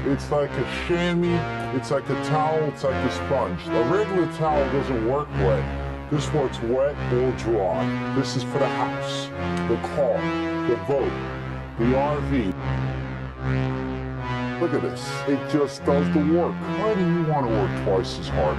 It's like a chamois, it's like a towel, it's like a sponge. A regular towel doesn't work wet. This works wet or dry. This is for the house, the car, the boat, the RV. Look at this. It just does the work. Why do you want to work twice as hard?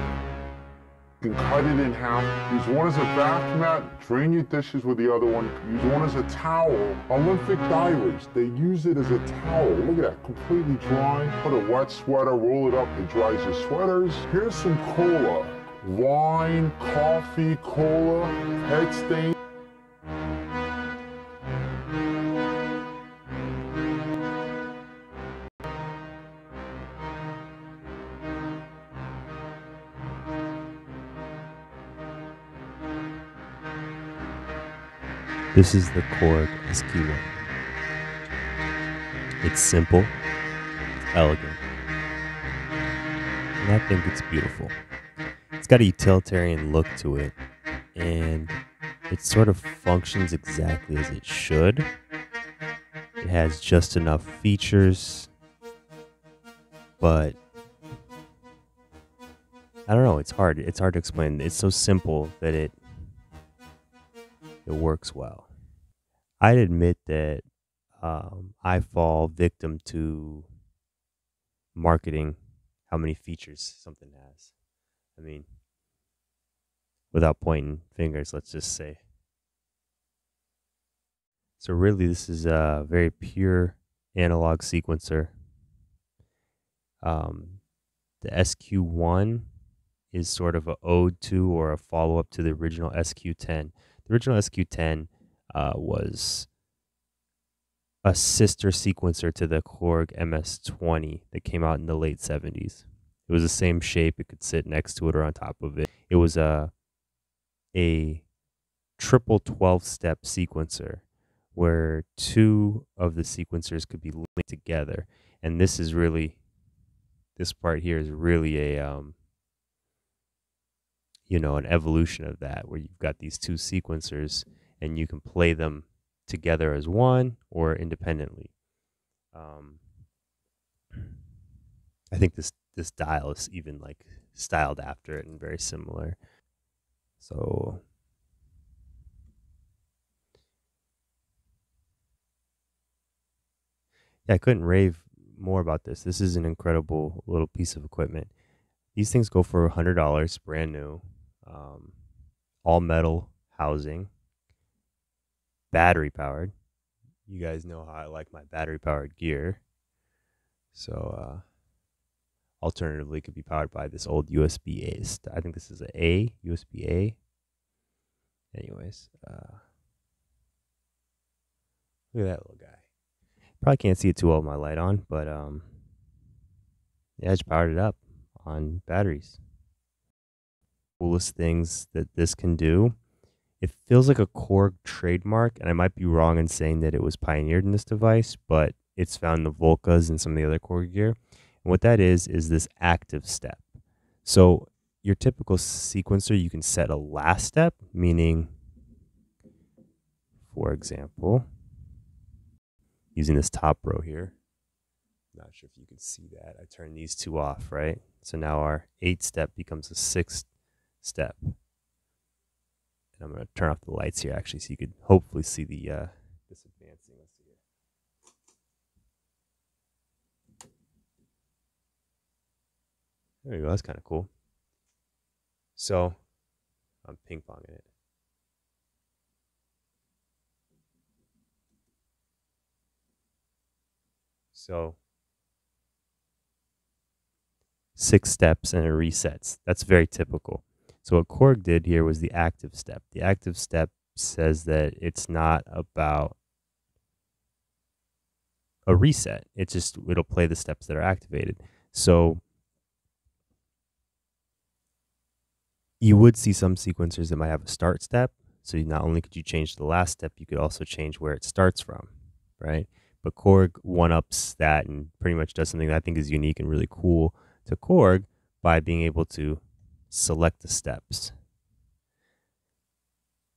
You can cut it in half. Use one as a bath mat, drain your dishes with the other one. Use one as a towel. Olympic divers, they use it as a towel. Look at that, completely dry. Put a wet sweater, roll it up, it dries your sweaters. Here's some cola. Wine, coffee, cola, head stain. This is the Korg SQ1. It's simple, it's elegant, and I think it's beautiful. It's got a utilitarian look to it, and it sort of functions exactly as it should. It has just enough features, but I don't know, it's hard to explain. It's so simple that it works well. I'd admit that I fall victim to marketing how many features something has. I mean, without pointing fingers, let's just say. So really, this is a very pure analog sequencer. The SQ1 is sort of an ode to or a follow-up to the original SQ10. The original SQ10 was a sister sequencer to the Korg MS-20 that came out in the late 70s. It was the same shape. It could sit next to it or on top of it. It was a triple 12-step sequencer where two of the sequencers could be linked together. And this part here is really a an evolution of that, where you've got these two sequencers and you can play them together as one or independently. I think this dial is even like styled after it and very similar. So yeah, I couldn't rave more about this. This is an incredible little piece of equipment. These things go for $100, brand new. All metal housing, battery powered. You guys know how I like my battery powered gear. So alternatively, it could be powered by this old USB-A. I think this is a USB-A. Anyways, look at that little guy. Probably can't see it too well with my light on, but yeah, I just powered it up on batteries. Coolest things that this can do. It feels like a Korg trademark, and I might be wrong in saying that it was pioneered in this device, but it's found in the Volcas and some of the other Korg gear. And what that is this active step. So your typical sequencer, you can set a last step, meaning, for example, using this top row here. Not sure if you can see that. I turned these two off, right? So now our 8th step becomes a 6th step. And I'm going to turn off the lights here actually, so you could hopefully see the this advancing. Let's see here. There you go. That's kind of cool. So I'm ping ponging it. So 6 steps and it resets. That's very typical. So what Korg did here was the active step. The active step says that it's not about a reset. It'll play the steps that are activated. So you would see some sequencers that might have a start step. So not only could you change the last step, you could also change where it starts from, right? But Korg one-ups that and pretty much does something that I think is unique and really cool to Korg by being able to select the steps.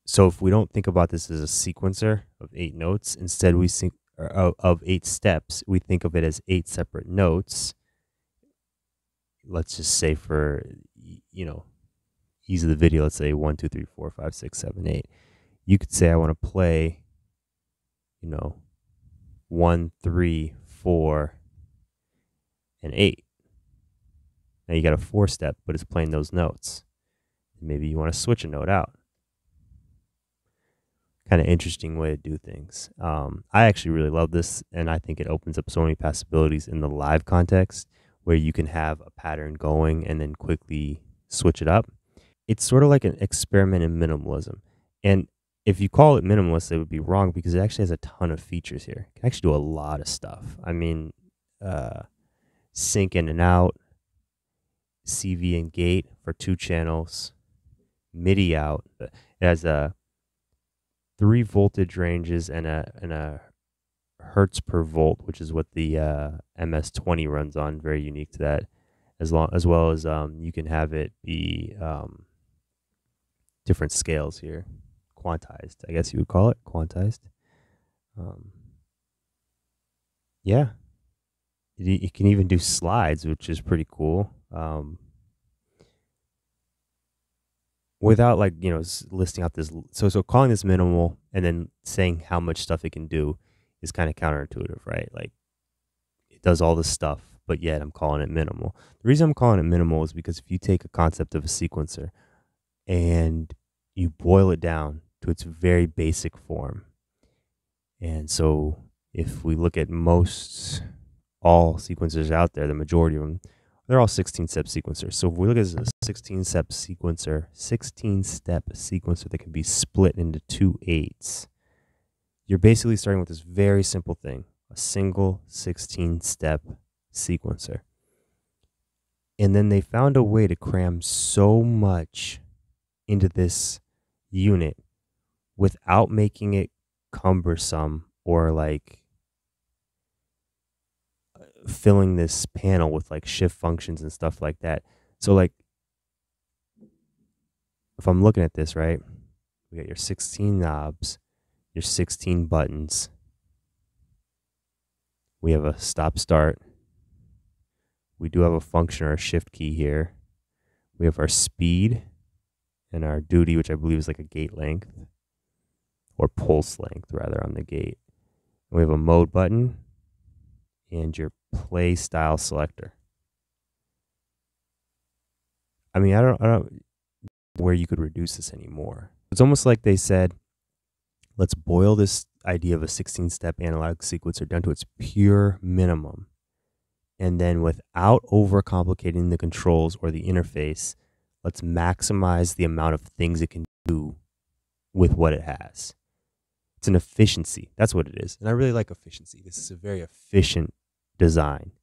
So if we don't think about this as a sequencer of 8 notes, instead we think of 8 steps, we think of it as 8 separate notes let's just say for, ease of the video, let's say 1, 2, 3, 4, 5, 6, 7, 8. You could say I want to play, 1, 3, 4, and 8. Now you got a 4-step, but it's playing those notes. Maybe you want to switch a note out. Kind of interesting way to do things. I actually really love this, and I think it opens up so many possibilities in the live context where you can have a pattern going and then quickly switch it up. It's sort of like an experiment in minimalism. And if you call it minimalist, it would be wrong because it actually has a ton of features here. It can actually do a lot of stuff. I mean, sync in and out, CV and gate for 2 channels, MIDI out. It has 3 voltage ranges and a hertz per volt, which is what the MS-20 runs on. Very unique to that. As well as you can have it be different scales here, quantized, I guess you would call it, quantized. Yeah, it can even do slides, which is pretty cool. Without listing out this, so calling this minimal and then saying how much stuff it can do is kind of counterintuitive, right? Like it does all this stuff, but yet I'm calling it minimal. The reason I'm calling it minimal is because if you take a concept of a sequencer and you boil it down to its very basic form, and so if we look at all sequencers out there, the majority of them, they're all 16-step sequencers. So if we look at a 16-step sequencer, that can be split into 2 8s, you're basically starting with this very simple thing, a single 16-step sequencer. And then they found a way to cram so much into this unit without making it cumbersome or filling this panel with shift functions and stuff like that. So if I'm looking at this, right, we got your 16 knobs, your 16 buttons. We have a stop start. We do have a function or a shift key here. We have our speed and our duty, which I believe is like a gate length or pulse length rather on the gate. And we have a mode button and your play style selector. I mean, I don't know where you could reduce this anymore. It's almost like they said, let's boil this idea of a 16-step analog sequencer down to its pure minimum. And then without overcomplicating the controls or the interface, let's maximize the amount of things it can do with what it has. It's an efficiency. That's what it is. And I really like efficiency. This is a very efficient design.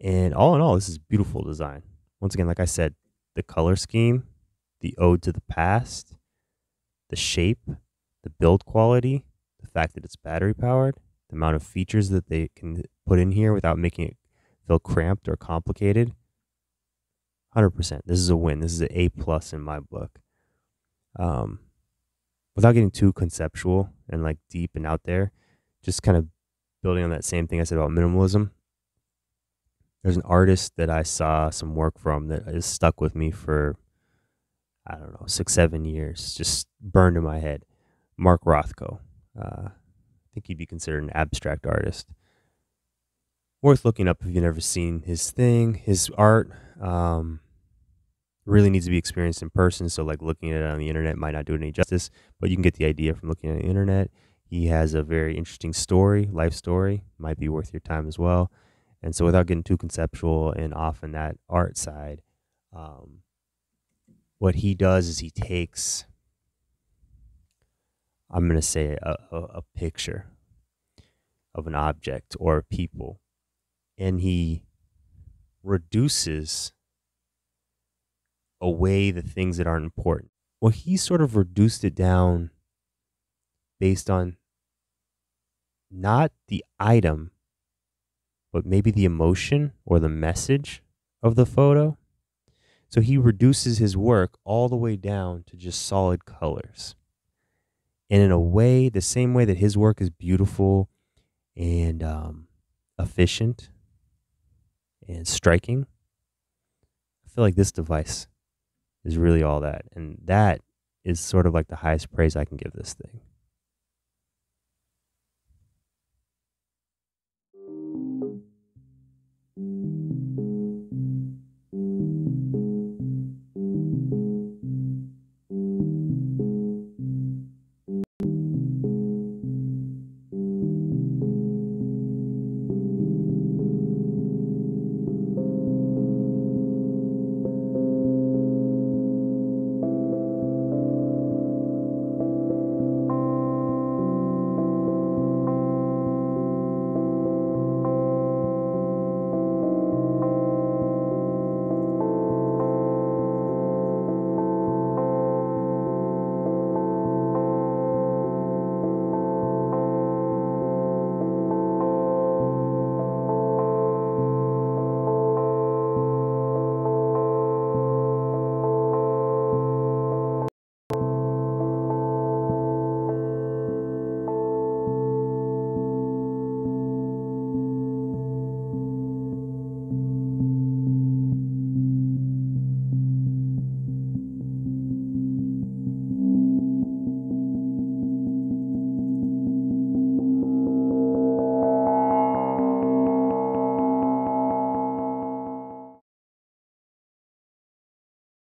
And all in all, this is beautiful design. Once again, like I said, the color scheme, the ode to the past, the shape, the build quality, the fact that it's battery powered, the amount of features that they can put in here without making it feel cramped or complicated. 100%. This is a win. This is an A+ in my book. Without getting too conceptual and deep and out there, just kind of building on that same thing I said about minimalism. There's an artist that I saw some work from that has stuck with me for, 6-7 years, just burned in my head. Mark Rothko. I think he'd be considered an abstract artist. Worth looking up if you've never seen his thing. His art really needs to be experienced in person, so looking at it on the internet might not do it any justice, but you can get the idea from looking at the internet. He has a very interesting story, life story, might be worth your time as well. And so without getting too conceptual and off in that art side, what he does is he takes, I'm going to say a picture of an object or people, and he reduces away the things that aren't important. Well, he sort of reduced it down based on not the item, but maybe the emotion or the message of the photo. So he reduces his work all the way down to just solid colors. And in a way, the same way that his work is beautiful and efficient and striking, feel like this device is really all that. And that is sort of like the highest praise I can give this thing.